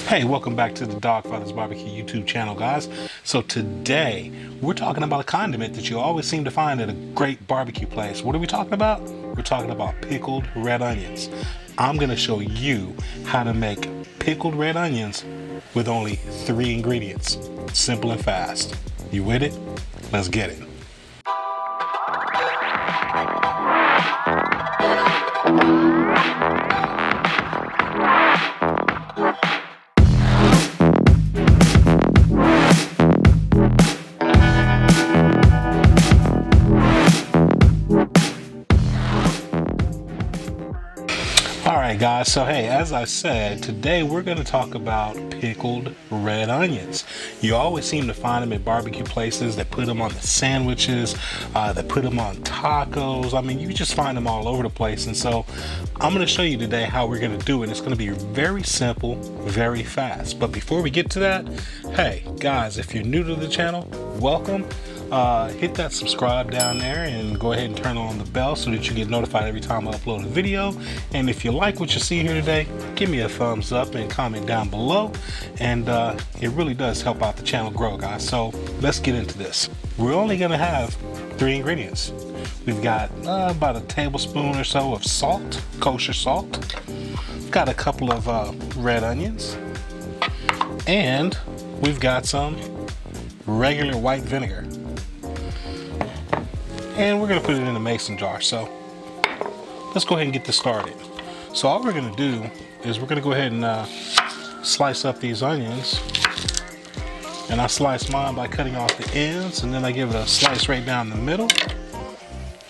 Hey, welcome back to the Dawgfatha's Barbecue YouTube channel, guys. So today, we're talking about a condiment that you always seem to find at a great barbecue place. What are we talking about? We're talking about pickled red onions. I'm gonna show you how to make pickled red onions with only 3 ingredients. Simple and fast. You with it? Let's get it. Alright guys, so hey, as I said, today we're going to talk about pickled red onions. You always seem to find them at barbecue places that put them on the sandwiches, that put them on tacos. I mean, you just find them all over the place. And so I'm going to show you today how we're going to do it. It's going to be very simple, very fast. But before we get to that, hey guys, if you're new to the channel, welcome. Hit that subscribe down there and go ahead and turn on the bell so that you get notified every time I upload a video. And if you like what you see here today, give me a thumbs up and comment down below, and it really does help out the channel grow, guys. So let's get into this. We're only gonna have 3 ingredients. We've got about a tablespoon or so of salt, kosher salt. We've got a couple of red onions, and we've got some regular white vinegar. And we're gonna put it in a mason jar. So let's go ahead and get this started. So all we're gonna do is we're gonna go ahead and slice up these onions. And I slice mine by cutting off the ends, and then I give it a slice right down the middle.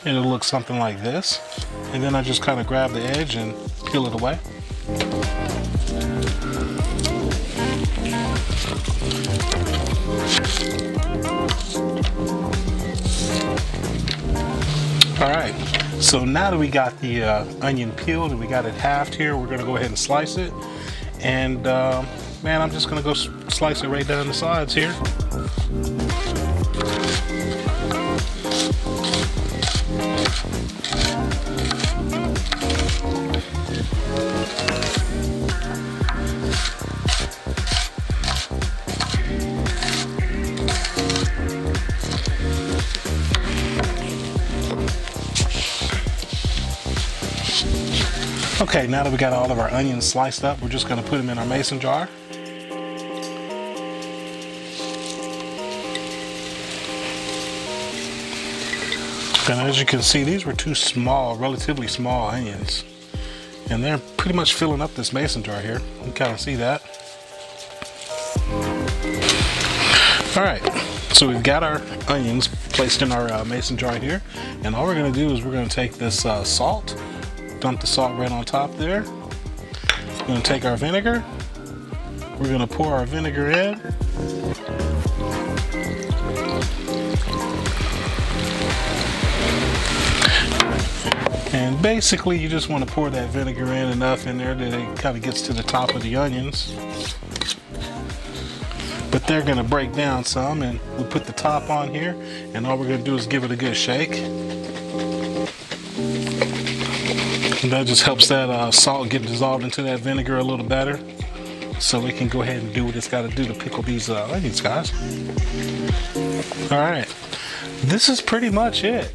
And it'll look something like this. And then I just kind of grab the edge and peel it away. All right, so now that we got the onion peeled and we got it halved here, we're gonna go ahead and slice it. And man, I'm just gonna go slice it right down the sides here. Okay, now that we got all of our onions sliced up, we're just going to put them in our mason jar. And as you can see, these were 2 small, relatively small onions. And they're pretty much filling up this mason jar here. You can kind of see that. Alright, so we've got our onions placed in our mason jar here. And all we're going to do is we're going to take this salt, dump the salt right on top there. We're going to take our vinegar. We're going to pour our vinegar in. And basically you just want to pour that vinegar in enough in there that it kind of gets to the top of the onions. But they're going to break down some, and we put the top on here, and all we're going to do is give it a good shake. And that just helps that salt get dissolved into that vinegar a little better, so we can go ahead and do what it's got to do to pickle these onions, guys. All right, this is pretty much it.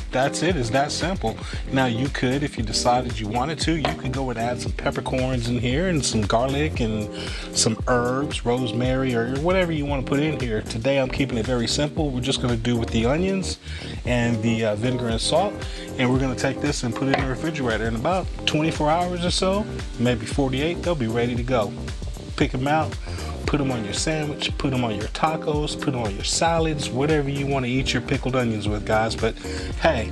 That's it. It's that simple. Now you could, if you decided you wanted to, you could go and add some peppercorns in here and some garlic and some herbs, rosemary, or whatever you want to put in here. Today I'm keeping it very simple. We're just going to do with the onions and the vinegar and salt, and we're going to take this and put it in the refrigerator. In about 24 hours or so, maybe 48, they'll be ready to go. Pick them out, put them on your sandwich, put them on your tacos, put them on your salads, whatever you want to eat your pickled onions with, guys. But hey,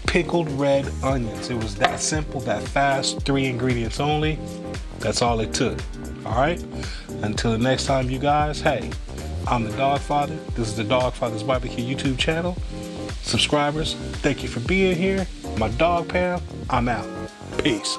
pickled red onions. It was that simple, that fast, 3 ingredients only. That's all it took. All right, until the next time, you guys, hey, I'm the Dawgfatha. This is the Dawgfatha's Barbecue YouTube channel. Subscribers, thank you for being here. My dog pal, I'm out. Peace.